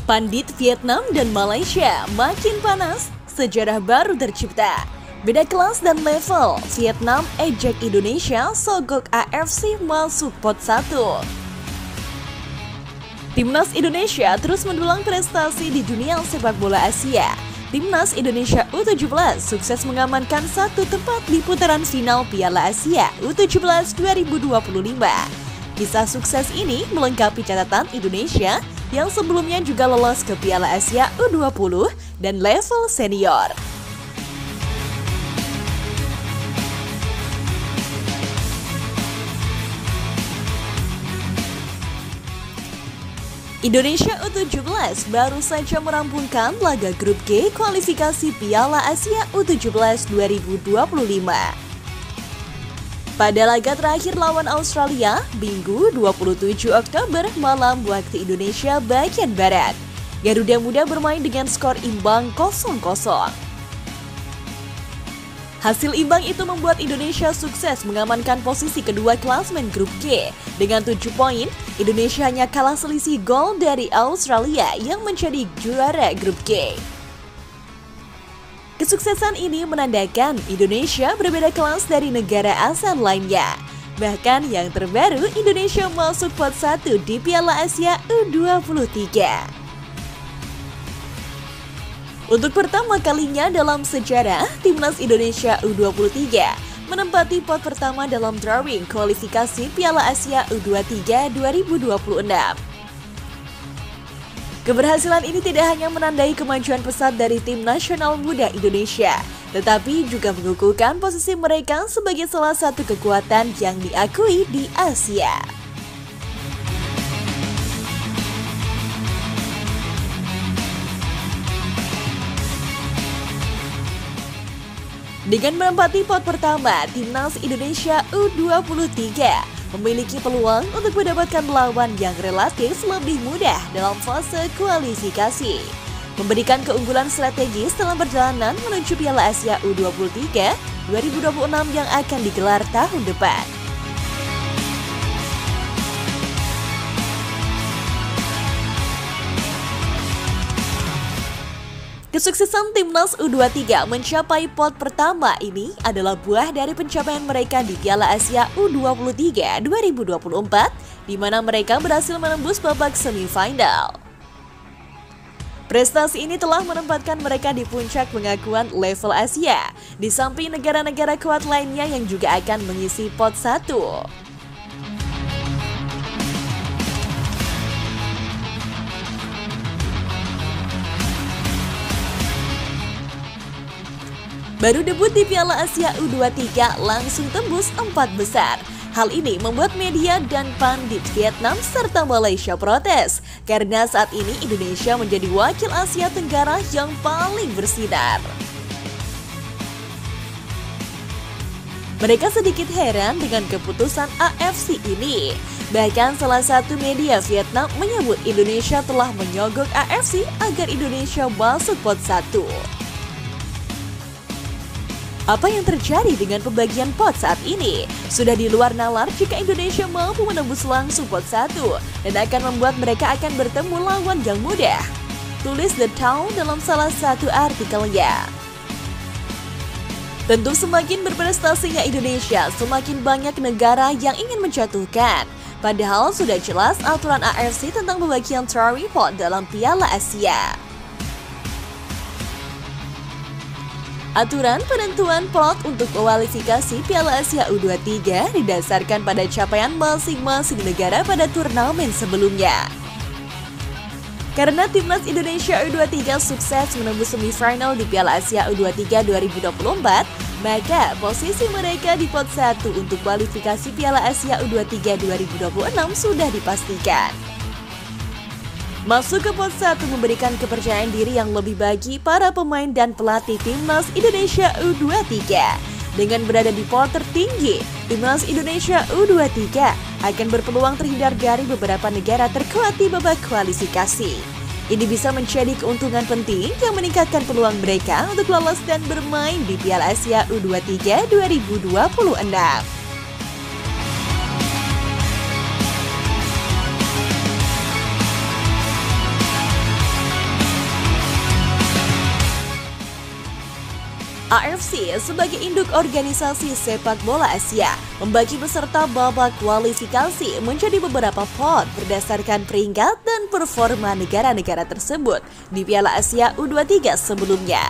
Pandit Vietnam dan Malaysia makin panas, sejarah baru tercipta. Beda kelas dan level, Vietnam ejek Indonesia, sogok AFC masuk pot 1. Timnas Indonesia terus mendulang prestasi di dunia sepak bola Asia. Timnas Indonesia U17 sukses mengamankan satu tempat di putaran final Piala Asia U17 2025. Kisah sukses ini melengkapi catatan Indonesia yang sebelumnya juga lolos ke Piala Asia U20 dan level senior. Indonesia U17 baru saja merampungkan laga grup G kualifikasi Piala Asia U17 2025. Pada laga terakhir lawan Australia, Minggu 27 Oktober malam waktu Indonesia bagian Barat, Garuda Muda bermain dengan skor imbang 0-0. Hasil imbang itu membuat Indonesia sukses mengamankan posisi kedua klasmen grup G. Dengan 7 poin, Indonesia hanya kalah selisih gol dari Australia yang menjadi juara grup G. Kesuksesan ini menandakan Indonesia berbeda kelas dari negara ASEAN lainnya. Bahkan yang terbaru, Indonesia masuk pot 1 di Piala Asia U23. Untuk pertama kalinya dalam sejarah, Timnas Indonesia U23 menempati pot pertama dalam drawing kualifikasi Piala Asia U23 2026. Keberhasilan ini tidak hanya menandai kemajuan pesat dari tim nasional muda Indonesia, tetapi juga mengukuhkan posisi mereka sebagai salah satu kekuatan yang diakui di Asia. Dengan menempati pot pertama, Timnas Indonesia U23 memiliki peluang untuk mendapatkan lawan yang relatif lebih mudah dalam fase kualifikasi, memberikan keunggulan strategis dalam perjalanan menuju Piala Asia U23 2026 yang akan digelar tahun depan. Kesuksesan Timnas U23 mencapai pot pertama ini adalah buah dari pencapaian mereka di Piala Asia U23 2024, di mana mereka berhasil menembus babak semifinal. Prestasi ini telah menempatkan mereka di puncak pengakuan level Asia, di samping negara-negara kuat lainnya yang juga akan mengisi pot 1. Baru debut di Piala Asia U23 langsung tembus 4 besar. Hal ini membuat media dan pandit Vietnam serta Malaysia protes, karena saat ini Indonesia menjadi wakil Asia Tenggara yang paling bersinar. Mereka sedikit heran dengan keputusan AFC ini. Bahkan salah satu media Vietnam menyebut Indonesia telah menyogok AFC agar Indonesia masuk pot 1. Apa yang terjadi dengan pembagian pot saat ini? Sudah di luar nalar jika Indonesia mampu menembus langsung pot 1 dan akan membuat mereka akan bertemu lawan yang mudah. Tulis The Town dalam salah satu artikelnya. Tentu semakin berprestasinya Indonesia, semakin banyak negara yang ingin menjatuhkan. Padahal sudah jelas aturan AFC tentang pembagian drawing pot dalam Piala Asia. Aturan penentuan pot untuk kualifikasi Piala Asia U23 didasarkan pada capaian masing-masing negara pada turnamen sebelumnya. Karena Timnas Indonesia U23 sukses menembus semifinal di Piala Asia U23 2024, maka posisi mereka di pot 1 untuk kualifikasi Piala Asia U23 2026 sudah dipastikan. Masuk ke pot 1 memberikan kepercayaan diri yang lebih bagi para pemain dan pelatih Timnas Indonesia U23. Dengan berada di pot tertinggi, Timnas Indonesia U23 akan berpeluang terhindar dari beberapa negara terkuat di babak kualifikasi. Ini bisa menjadi keuntungan penting yang meningkatkan peluang mereka untuk lolos dan bermain di Piala Asia U23 2026. AFC sebagai induk organisasi sepak bola Asia membagi peserta babak kualifikasi menjadi beberapa pot berdasarkan peringkat dan performa negara-negara tersebut di Piala Asia U23 sebelumnya.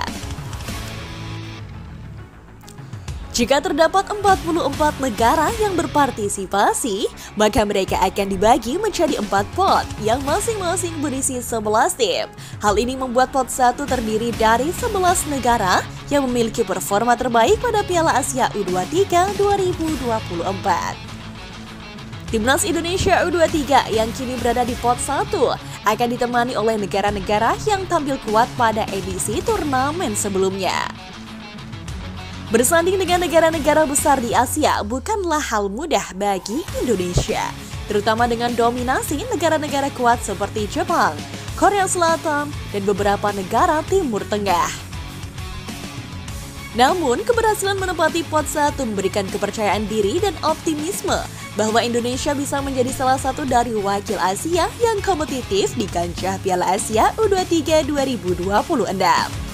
Jika terdapat 44 negara yang berpartisipasi, maka mereka akan dibagi menjadi 4 pot yang masing-masing berisi 11 tim. Hal ini membuat pot 1 terdiri dari 11 negara yang memiliki performa terbaik pada Piala Asia U23 2024. Timnas Indonesia U23 yang kini berada di pot 1 akan ditemani oleh negara-negara yang tampil kuat pada edisi turnamen sebelumnya. Bersanding dengan negara-negara besar di Asia bukanlah hal mudah bagi Indonesia, terutama dengan dominasi negara-negara kuat seperti Jepang, Korea Selatan, dan beberapa negara Timur Tengah. Namun, keberhasilan menempati pot 1 memberikan kepercayaan diri dan optimisme bahwa Indonesia bisa menjadi salah satu dari wakil Asia yang kompetitif di kancah Piala Asia U23 2026.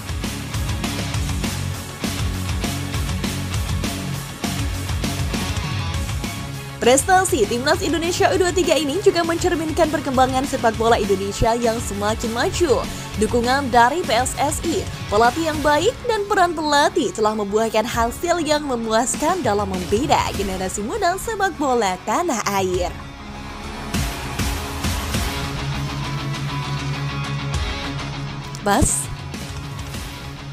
Prestasi Timnas Indonesia U23 ini juga mencerminkan perkembangan sepak bola Indonesia yang semakin maju. Dukungan dari PSSI, pelatih yang baik, dan peran pelatih telah membuahkan hasil yang memuaskan dalam membina generasi muda sepak bola tanah air.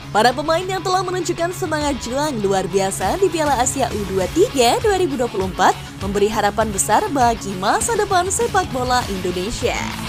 Para pemain yang telah menunjukkan semangat juang luar biasa di Piala Asia U23 2024 memberi harapan besar bagi masa depan sepak bola Indonesia.